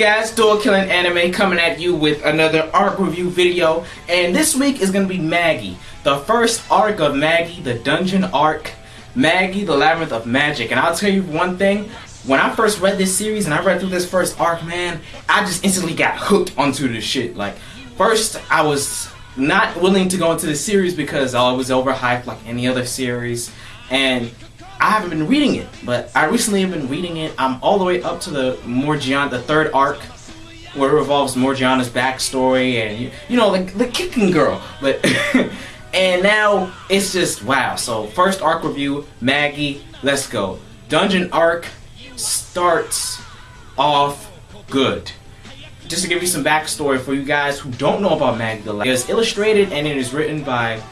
guys, Door Killing Anime coming at you with another arc review video, and this week is going to be Magi, the first arc of Magi, the dungeon arc, Magi, the Labyrinth of Magic. And I'll tell you one thing, when I first read this series and I read through this first arc, man, I just instantly got hooked onto this shit. Like, first I was not willing to go into the series because it was overhyped like any other series, and I haven't been reading it, but I recently have been reading it. I'm all the way up to the third arc, where it revolves Morgiana's backstory and you know, like the kicking girl. But and now it's just wow. So first arc review, Magi, let's go. Dungeon arc starts off good. Just to give you some backstory for you guys who don't know about Magi the Labyrinth, it is illustrated and it is written by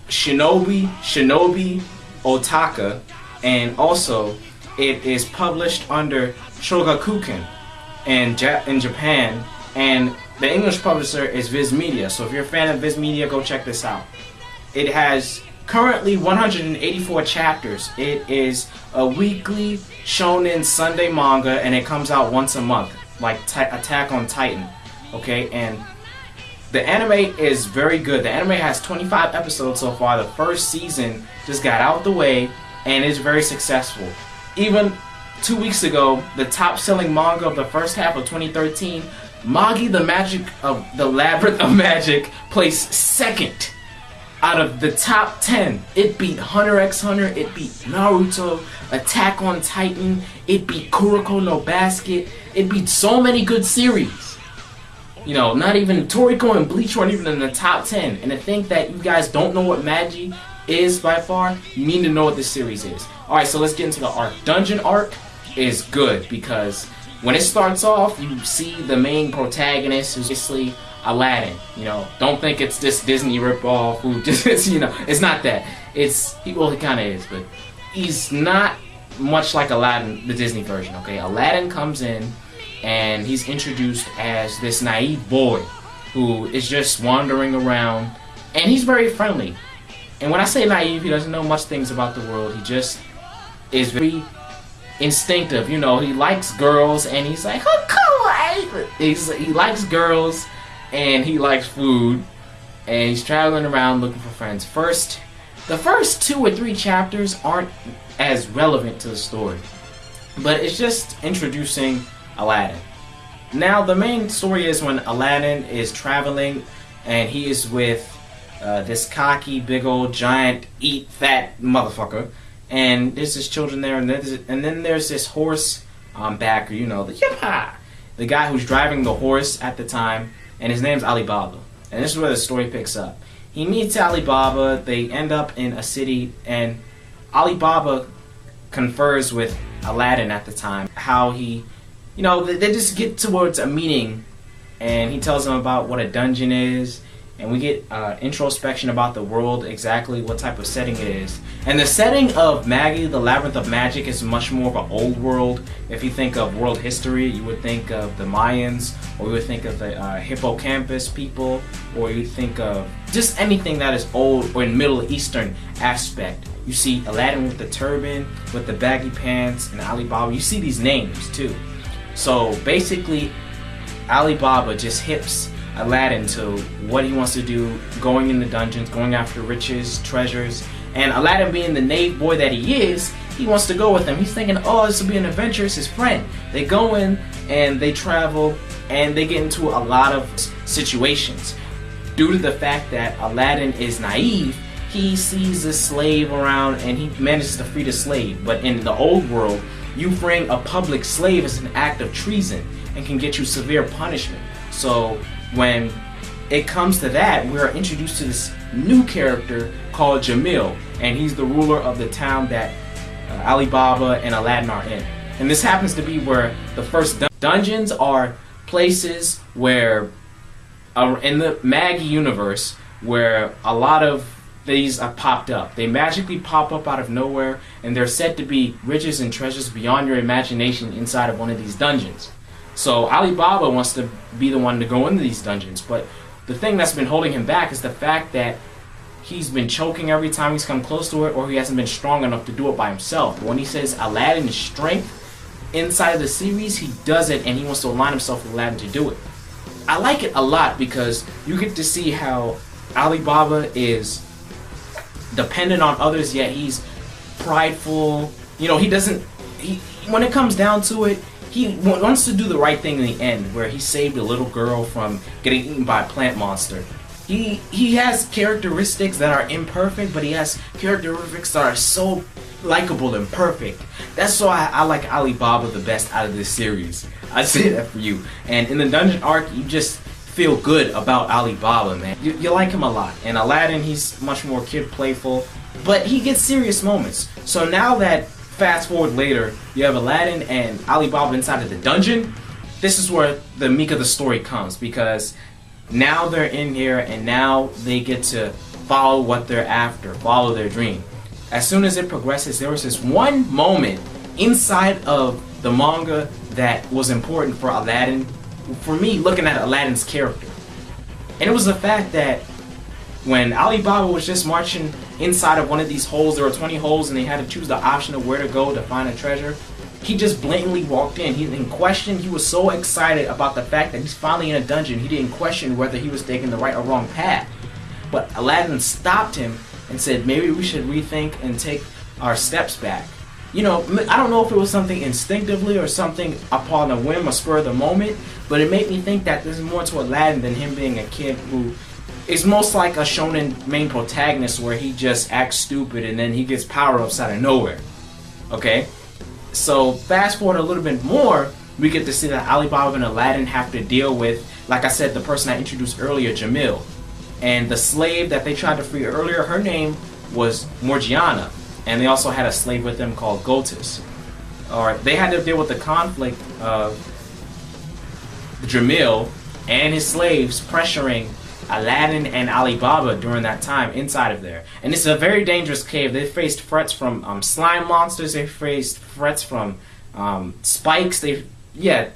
Shinobi Otaka, and also it is published under Shogakukan in Japan, and the English publisher is Viz Media. So if you're a fan of Viz Media, go check this out. It has currently 184 chapters. It is a weekly shonen Sunday manga, and it comes out once a month, like Attack on Titan. Okay, and the anime is very good. The anime has 25 episodes so far. The first season just got out the way and is very successful. Even 2 weeks ago, the top-selling manga of the first half of 2013, Magi, the Labyrinth of Magic, placed second out of the top 10. It beat Hunter x Hunter, it beat Naruto, Attack on Titan, it beat Kuroko no Basket, it beat so many good series. You know, not even Toriko and Bleach weren't even in the top 10. And to think that you guys don't know what Magi is by far, you need to know what this series is. Alright, so let's get into the arc. Dungeon arc is good because when it starts off, you see the main protagonist, who's basically Aladdin. You know, don't think it's this Disney ripoff who just, you know, it's not that. Well, he kind of is, but he's not much like Aladdin, the Disney version, okay? Aladdin comes in, and he's introduced as this naive boy who is just wandering around, and he's very friendly. And when I say naive, he doesn't know much things about the world. He just is very instinctive. You know, he likes girls, and he's like, oh, cool. He likes girls, and he likes food, and he's traveling around looking for friends. The first 2 or 3 chapters aren't as relevant to the story, but it's just introducing Aladdin. Now the main story is when Aladdin is traveling and he is with this cocky, big old, giant, fat motherfucker, and there's his children there, and then there's this horse backer, you know, the guy who's driving the horse at the time, and his name's Alibaba. And this is where the story picks up. He meets Alibaba, they end up in a city, and Alibaba confers with Aladdin at the time, how he, you know, they just get towards a meeting, and he tells them about what a dungeon is, and we get introspection about the world, exactly what type of setting it is. And the setting of Magi, the Labyrinth of Magic, is much more of an old world. If you think of world history, you would think of the Mayans, or you would think of the hippocampus people, or you think of just anything that is old or in Middle Eastern aspect. You see Aladdin with the turban, with the baggy pants, and Alibaba. You see these names too. So basically, Alibaba just hips Aladdin to what he wants to do, going in the dungeons, going after riches, treasures, and Aladdin, being the knave boy that he is, he wants to go with him. He's thinking, oh, this will be an adventure, it's his friend. They go in, and they travel, and they get into a lot of situations. Due to the fact that Aladdin is naive, he sees a slave around, and he manages to free the slave. But in the old world, you freeing a public slave is an act of treason and can get you severe punishment. So when it comes to that, we are introduced to this new character called Jamil, and he's the ruler of the town that Alibaba and Aladdin are in. And this happens to be where the first dungeons are places where, in the Magi universe, where a lot of these are popped up. They magically pop up out of nowhere, and they're said to be riches and treasures beyond your imagination inside of one of these dungeons. So Alibaba wants to be the one to go into these dungeons, but the thing that's been holding him back is the fact that he's been choking every time he's come close to it, or he hasn't been strong enough to do it by himself. But when he says Aladdin's strength, inside of the series, he does it and he wants to align himself with Aladdin to do it. I like it a lot because you get to see how Alibaba is dependent on others, yet he's prideful. You know, when it comes down to it, he wants to do the right thing in the end, where he saved a little girl from getting eaten by a plant monster. He has characteristics that are imperfect, but he has characteristics that are so likable and perfect. That's why I like Alibaba the best out of this series. I say that for you. And in the dungeon arc, you just feel good about Alibaba, man. You like him a lot. And Aladdin, he's much more kid playful, but he gets serious moments. So now that, fast forward later, you have Aladdin and Alibaba inside of the dungeon, this is where the meat of the story comes, because now they're in here and now they get to follow what they're after, follow their dream. As soon as it progresses, there was this one moment inside of the manga that was important for Aladdin, for me, looking at Aladdin's character. And it was the fact that when Alibaba was just marching inside of one of these holes, there were 20 holes and they had to choose the option of where to go to find a treasure, he just blatantly walked in. He didn't question. He was so excited about the fact that he's finally in a dungeon, he didn't question whether he was taking the right or wrong path. But Aladdin stopped him and said, maybe we should rethink and take our steps back. You know, I don't know if it was something instinctively or something upon a whim or spur of the moment, but it made me think that there's more to Aladdin than him being a kid who is most like a shonen main protagonist, where he just acts stupid and then he gets power-ups out of nowhere. Okay? So fast forward a little bit more, we get to see that Alibaba and Aladdin have to deal with, like I said, the person I introduced earlier, Jamil. And the slave that they tried to free earlier, her name was Morgiana. And they also had a slave with them called Gotis. Alright, they had to deal with the conflict of Jamil and his slaves pressuring Aladdin and Alibaba during that time inside of there. And it's a very dangerous cave. They faced threats from slime monsters, they faced threats from spikes,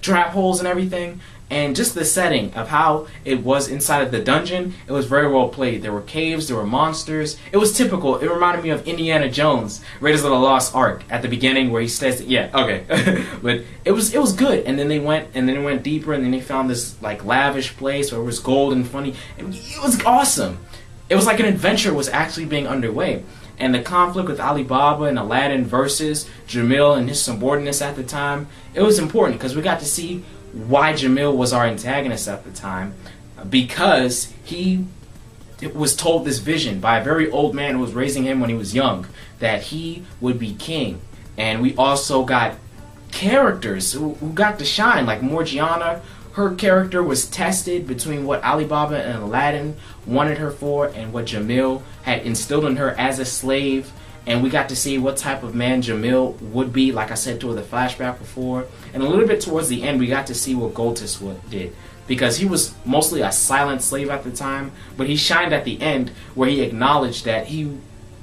trap holes and everything. And just the setting of how it was inside of the dungeon, it was very well played. There were caves, there were monsters. It was typical. It reminded me of Indiana Jones, Raiders of the Lost Ark, at the beginning where he says, but it was good. And then they went deeper, and then they found this like lavish place where it was gold and funny. It was awesome. It was like an adventure was actually being underway. And the conflict with Alibaba and Aladdin versus Jamil and his subordinates at the time, it was important because we got to see why Jamil was our antagonist at the time, because he was told this vision by a very old man who was raising him when he was young, that he would be king. And we also got characters who got to shine, like Morgiana. Her character was tested between what Alibaba and Aladdin wanted her for and what Jamil had instilled in her as a slave. And we got to see what type of man Jamil would be, like I said toward the flashback before. And a little bit towards the end, we got to see what Gotis did. Because he was mostly a silent slave at the time, but he shined at the end where he acknowledged that he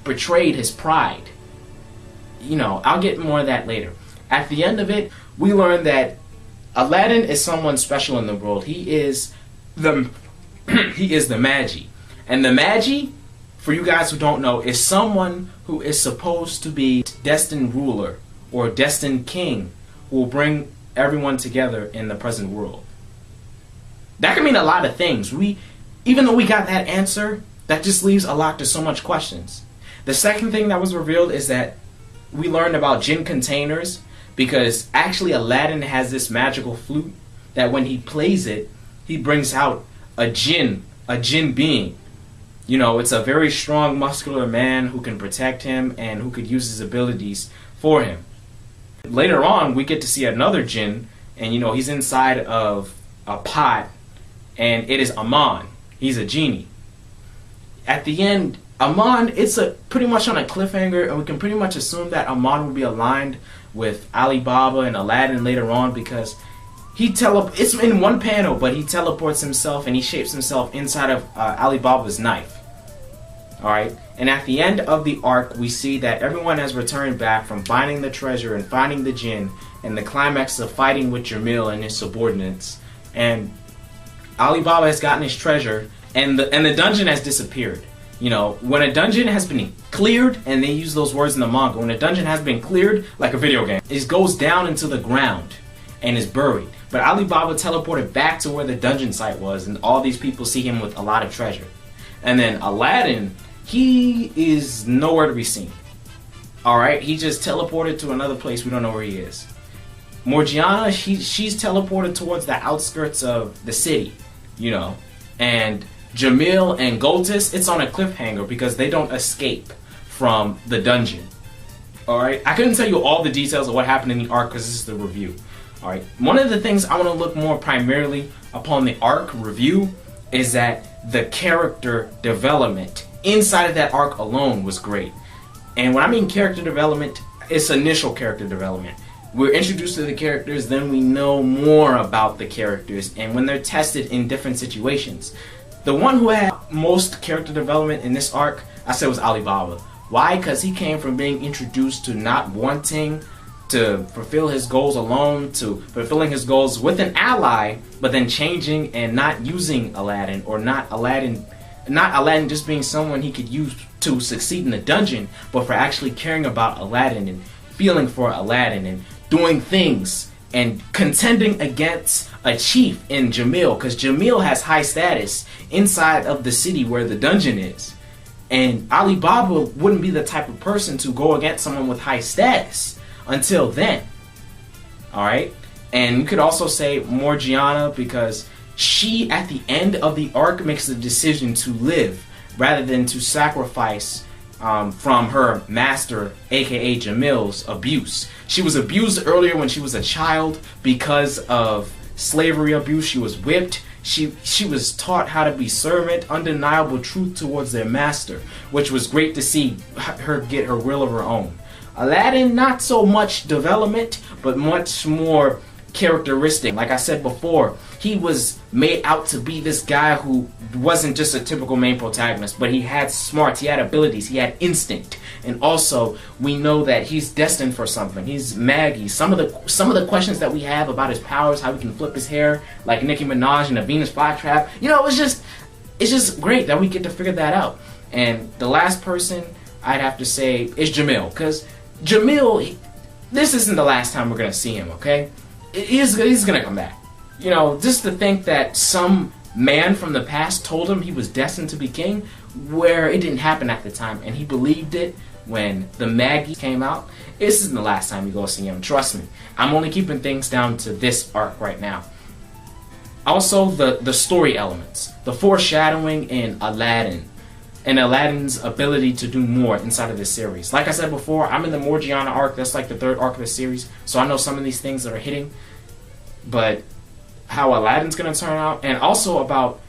betrayed his pride. You know, I'll get more of that later. At the end of it, we learn that Aladdin is someone special in the world. He is the Magi. And the Magi, for you guys who don't know, is someone who is supposed to be destined ruler or destined king who will bring everyone together in the present world. That can mean a lot of things. Even though we got that answer, that just leaves a lot to so much questions. The second thing that was revealed is that we learned about jinn containers, because actually Aladdin has this magical flute that when he plays it, he brings out a jinn being. You know, it's a very strong, muscular man who can protect him and who could use his abilities for him. Later on, we get to see another jinn, and you know, he's inside of a pot, and it is Aman. He's a genie. At the end, Aman, it's pretty much on a cliffhanger, and we can pretty much assume that Aman will be aligned with Alibaba and Aladdin later on, because it's in one panel, but he teleports himself and he shapes himself inside of Alibaba's knife. Alright, and at the end of the arc, we see that everyone has returned back from finding the treasure and finding the jinn, and the climax of fighting with Jamil and his subordinates. And Alibaba has gotten his treasure, and the dungeon has disappeared. You know, when a dungeon has been cleared, and they use those words in the manga, when a dungeon has been cleared, like a video game, it goes down into the ground and is buried. But Alibaba teleported back to where the dungeon site was, and all these people see him with a lot of treasure. And then Aladdin, he is nowhere to be seen. Alright, he just teleported to another place, we don't know where he is. Morgiana, she's teleported towards the outskirts of the city, you know. And Jamil and Goltis, it's on a cliffhanger because they don't escape from the dungeon. Alright, I couldn't tell you all the details of what happened in the arc because this is the review. Alright, one of the things I want to look more primarily upon the arc review is that the character development inside of that arc alone was great. And when I mean character development, it's initial character development. We're introduced to the characters, then we know more about the characters, and when they're tested in different situations. The one who had most character development in this arc, I said, was Alibaba. Why? Because he came from being introduced to not wanting to fulfill his goals alone, to fulfilling his goals with an ally, but then changing and not using Aladdin, or not Aladdin just being someone he could use to succeed in the dungeon, but for actually caring about Aladdin and feeling for Aladdin and doing things and contending against a chief in Jamil, because Jamil has high status inside of the city where the dungeon is. And Alibaba wouldn't be the type of person to go against someone with high status until then. Alright? And you could also say Morgiana, because she, at the end of the arc, makes the decision to live rather than to sacrifice from her master, aka Jamil's, abuse. She was abused earlier when she was a child because of slavery abuse. She was whipped. She was taught how to be servant, undeniable truth towards their master, which was great to see her get her will of her own. Aladdin, not so much development, but much more characteristic. Like I said before, he was made out to be this guy who wasn't just a typical main protagonist, but he had smarts, he had abilities, he had instinct, and also we know that he's destined for something. He's Magi. Some of the questions that we have about his powers, how he can flip his hair like Nicki Minaj in a Venus flytrap, you know, it's just great that we get to figure that out. And the last person I'd have to say is Jamil, because Jamil, this isn't the last time we're gonna see him, okay? He's gonna come back. You know, just to think that some man from the past told him he was destined to be king, where it didn't happen at the time, and he believed it when the Magi came out. This isn't the last time you go see him, trust me. I'm only keeping things down to this arc right now. Also, the story elements, the foreshadowing in Aladdin, and Aladdin's ability to do more inside of this series. Like I said before, I'm in the Morgiana arc. That's like the third arc of the series, so I know some of these things that are hitting, but how Aladdin's gonna turn out, and also about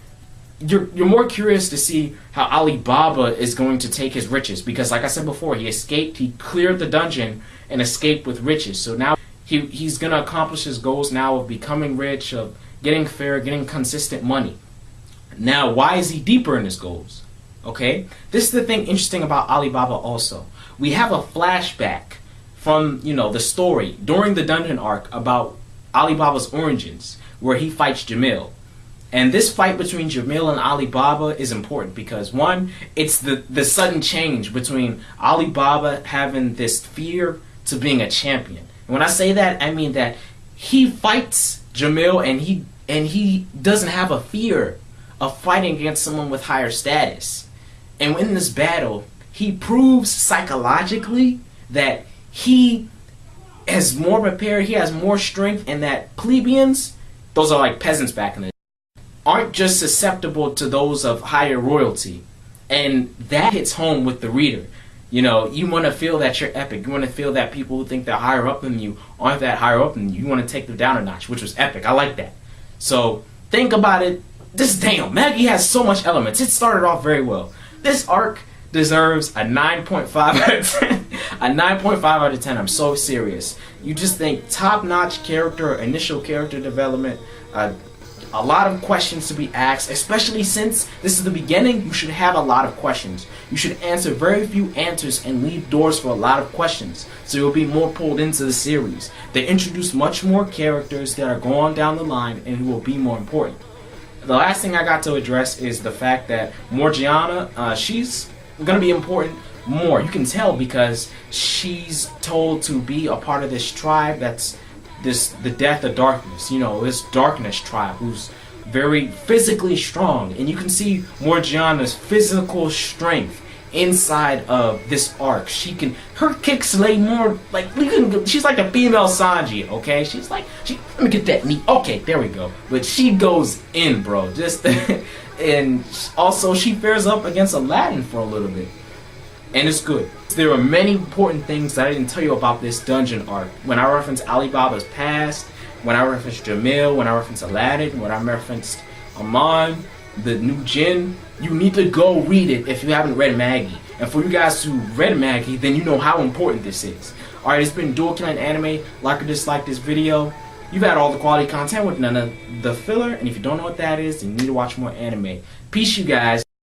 you're more curious to see how Alibaba is going to take his riches, because like I said before, he escaped, he cleared the dungeon and escaped with riches. So now he's gonna accomplish his goals now of becoming rich, of getting fair, getting consistent money. Now, why is he deeper in his goals? Okay, this is the thing interesting about Alibaba also. We have a flashback from, you know, the story during the dungeon arc about Alibaba's origins, where he fights Jamil. And this fight between Jamil and Alibaba is important because, one, it's the sudden change between Alibaba having this fear to being a champion. And when I say that, I mean that he fights Jamil and he doesn't have a fear of fighting against someone with higher status. And in this battle, he proves psychologically that he is more prepared, he has more strength, and that plebeians, those are like peasants back in the day, aren't just susceptible to those of higher royalty. And that hits home with the reader. You know, you want to feel that you're epic. You want to feel that people who think they're higher up than you aren't that higher up than you. You want to take them down a notch, which was epic. I like that. So think about it. Damn, Magi has so much elements. It started off very well. This arc deserves a 9.5 out of 10. A 9.5 out of 10. I'm so serious. You just think top-notch character, initial character development, a lot of questions to be asked, especially since this is the beginning. You should have a lot of questions. You should answer very few answers and leave doors for a lot of questions, so you'll be more pulled into the series. They introduce much more characters that are going down the line and who will be more important. The last thing I got to address is the fact that Morgiana, she's gonna be important more. You can tell because she's told to be a part of this tribe that's the death of darkness. You know, this darkness tribe who's very physically strong, and you can see Morgiana's physical strength inside of this arc. Her kicks lay more like she's like a female Sanji, okay? She's like let me get that knee. Okay, there we go. But she goes in, bro. Just and also she fares up against Aladdin for a little bit. And it's good. There are many important things that I didn't tell you about this dungeon arc. When I reference Alibaba's past, when I reference Jamil, when I reference Aladdin, when I referenced Aman, the new Jinn, you need to go read it if you haven't read Magi. And for you guys who read Magi, then you know how important this is. Alright, it's been Dual Killing Anime. Like or dislike this video. You've had all the quality content with none of the filler, and if you don't know what that is, then you need to watch more anime. Peace, you guys.